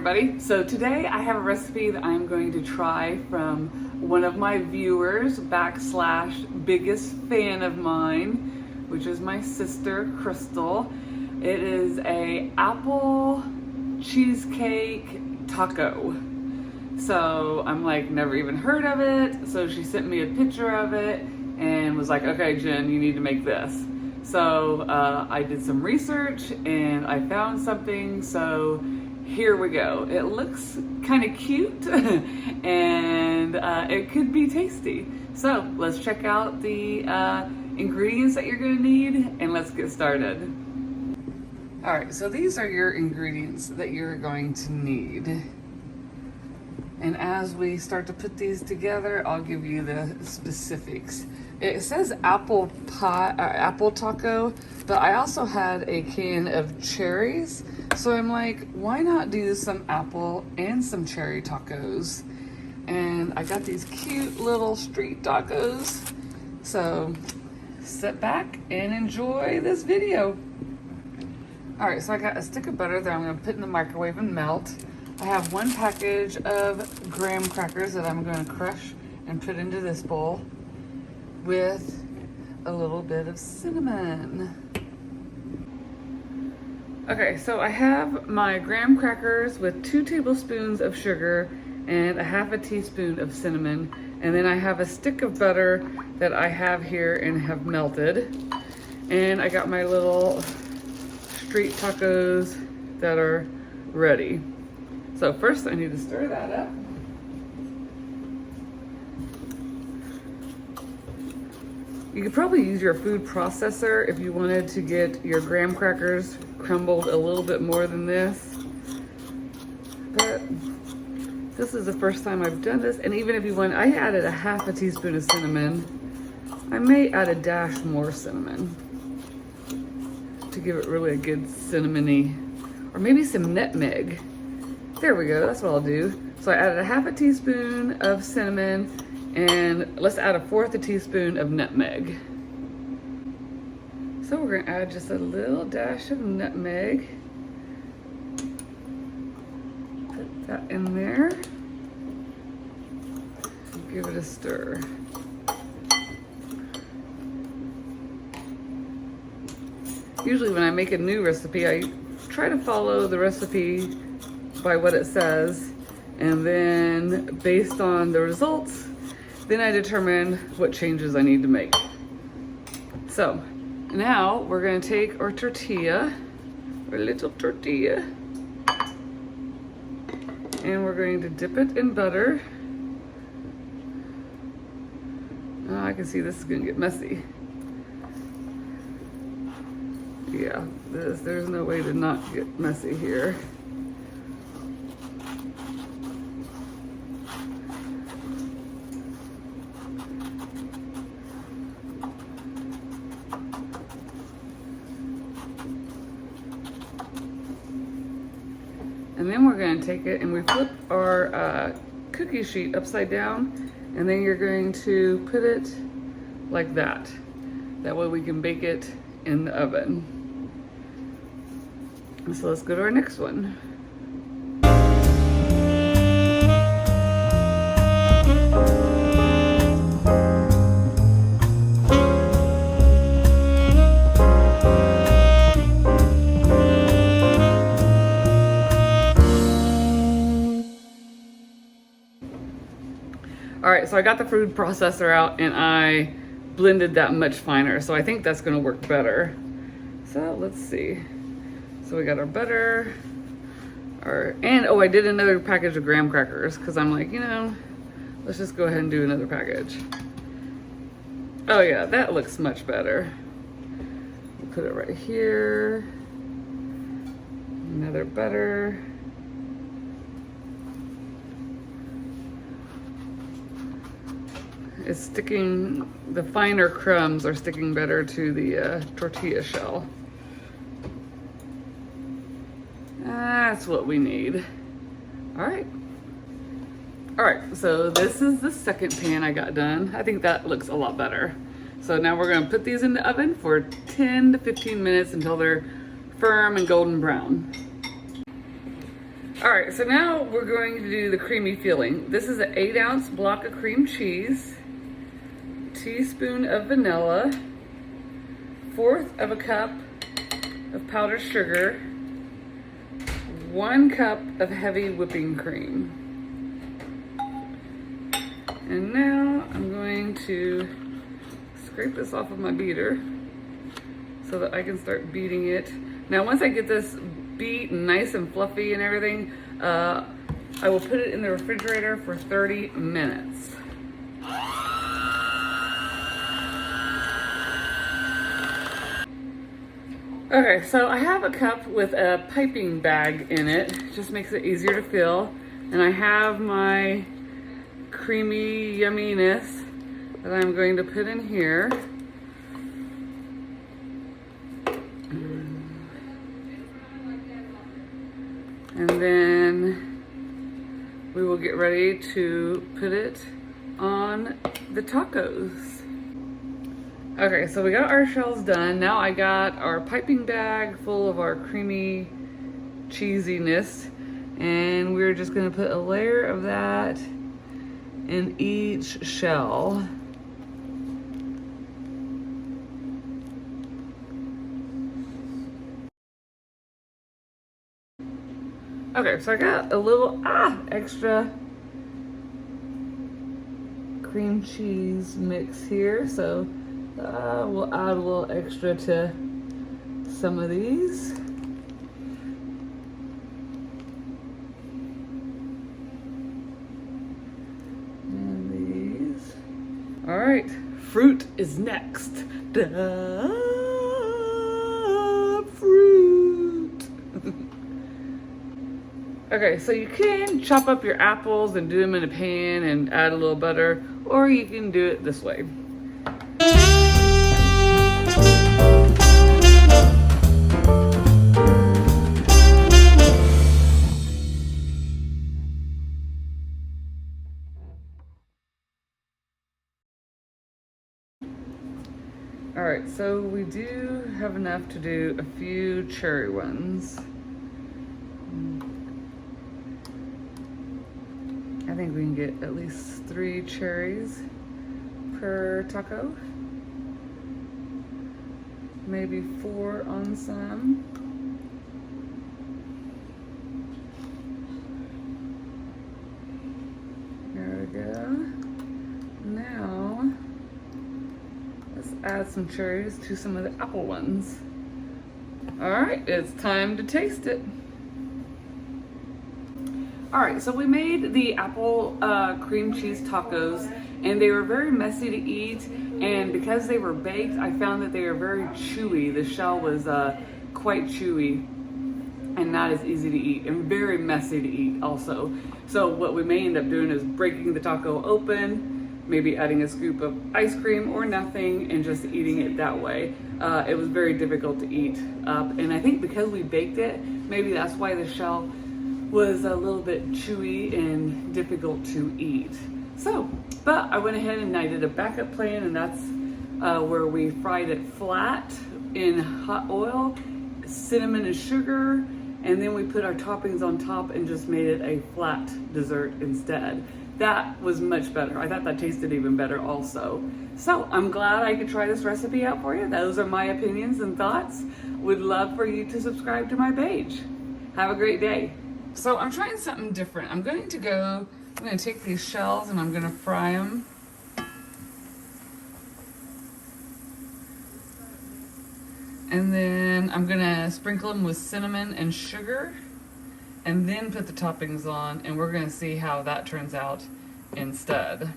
everybody. So today I have a recipe that I'm going to try from one of my viewers / biggest fan of mine, which is my sister Crystal. It is a apple cheesecake taco. So I'm like, never even heard of it. So she sent me a picture of it and was like, okay, Jen, you need to make this. So I did some research and I found something. So here we go. It looks kind of cute and it could be tasty. So let's check out the ingredients that you're gonna need and let's get started. All right, so these are your ingredients that you're going to need. And as we start to put these together, I'll give you the specifics. It says apple pie, apple taco, but I also had a can of cherries. So I'm like, why not do some apple and some cherry tacos? And I got these cute little street tacos. So sit back and enjoy this video. All right, so I got a stick of butter that I'm gonna put in the microwave and melt. I have 1 package of graham crackers that I'm going to crush and put into this bowl with a little bit of cinnamon. Okay, so I have my graham crackers with 2 tablespoons of sugar and a ½ teaspoon of cinnamon. And then I have a stick of butter that I have here and have melted. And I got my little street tacos that are ready. So first I need to stir that up. You could probably use your food processor if you wanted to get your graham crackers crumbled a little bit more than this. But this is the first time I've done this. And even if you want, I added a ½ teaspoon of cinnamon. I may add a dash more cinnamon to give it really a good cinnamony, or maybe some nutmeg. There we go, that's what I'll do. So I added a ½ teaspoon of cinnamon and let's add a 1/4 teaspoon of nutmeg. So we're gonna add just a little dash of nutmeg. Put that in there. Give it a stir. Usually when I make a new recipe, I try to follow the recipe by what it says, and then based on the results, then I determine what changes I need to make. So now we're going to take our tortilla, our little tortilla, and we're going to dip it in butter. Oh, I can see this is going to get messy. Yeah, there's no way to not get messy here. And then we're going to take it and we flip our cookie sheet upside down, and then you're going to put it like that. That way we can bake it in the oven. And so let's go to our next one. All right, so I got the food processor out and I blended that much finer. So I think that's gonna work better. So let's see. So we got our butter, oh, I did another package of graham crackers because I'm like, you know, let's just go ahead and do another package. Oh yeah, that looks much better. We'll put it right here. Another butter. It's sticking, the finer crumbs are sticking better to the tortilla shell. That's what we need. All right. All right, so this is the second pan I got done. I think that looks a lot better. So now we're gonna put these in the oven for 10 to 15 minutes until they're firm and golden brown. All All right, so now we're going to do the creamy filling. This is an 8-ounce block of cream cheese, teaspoon of vanilla, 1/4 of a cup of powdered sugar, 1 cup of heavy whipping cream. And now I'm going to scrape this off of my beater so that I can start beating it. Now once I get this beat nice and fluffy and everything, I will put it in the refrigerator for 30 minutes. Okay, so I have a cup with a piping bag in it. Just makes it easier to fill. And I have my creamy yumminess that I'm going to put in here. And then we will get ready to put it on the tacos. Okay, so we got our shells done. Now I got our piping bag full of our creamy cheesiness, and we're just gonna put a layer of that in each shell. Okay, so I got a little extra cream cheese mix here, so we'll add a little extra to some of these. And these. All right, fruit is next. Duh, fruit. Okay, so you can chop up your apples and do them in a pan and add a little butter, or you can do it this way. All right, so we do have enough to do a few cherry ones. I think we can get at least 3 cherries per taco. Maybe 4 on some. There we go. Now, let's add some cherries to some of the apple ones. All right, it's time to taste it. All right, so we made the apple cream cheese tacos, and they were very messy to eat, and because they were baked, I found that they were very chewy. The shell was quite chewy and not as easy to eat, and very messy to eat also. So what we may end up doing is breaking the taco open, maybe adding a scoop of ice cream or nothing, and just eating it that way. It was very difficult to eat up, and I think because we baked it, maybe that's why the shell was a little bit chewy and difficult to eat. So, but I went ahead and I did a backup plan, and that's where we fried it flat in hot oil, cinnamon and sugar, and then we put our toppings on top and just made it a flat dessert instead. That was much better. I thought that tasted even better also. So I'm glad I could try this recipe out for you. Those are my opinions and thoughts. Would love for you to subscribe to my page. Have a great day. So I'm trying something different. I'm going to take these shells and I'm going to fry them. And then I'm going to sprinkle them with cinnamon and sugar, and then put the toppings on, and we're going to see how that turns out instead.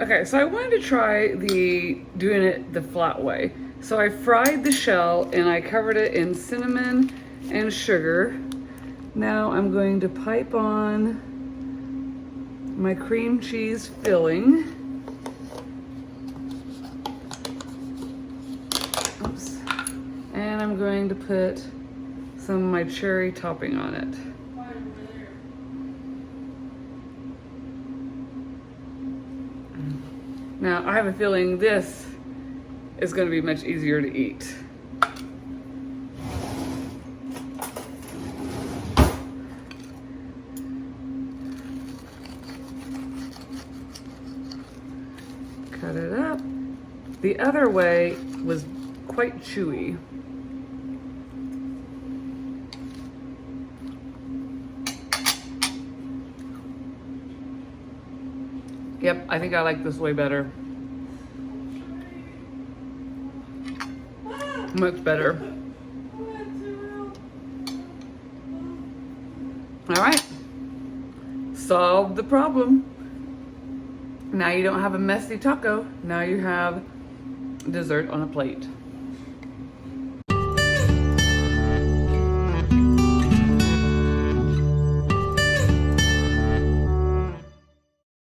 Okay, so I wanted to try doing it the flat way. So I fried the shell and I covered it in cinnamon and sugar. Now I'm going to pipe on my cream cheese filling. Oops. And I'm going to put some of my cherry topping on it. Now I have a feeling this is going to be much easier to eat. cut it up. The other way was quite chewy. Yep, I think I like this way better. Much better. All right, solved the problem. Now you don't have a messy taco. Now you have dessert on a plate.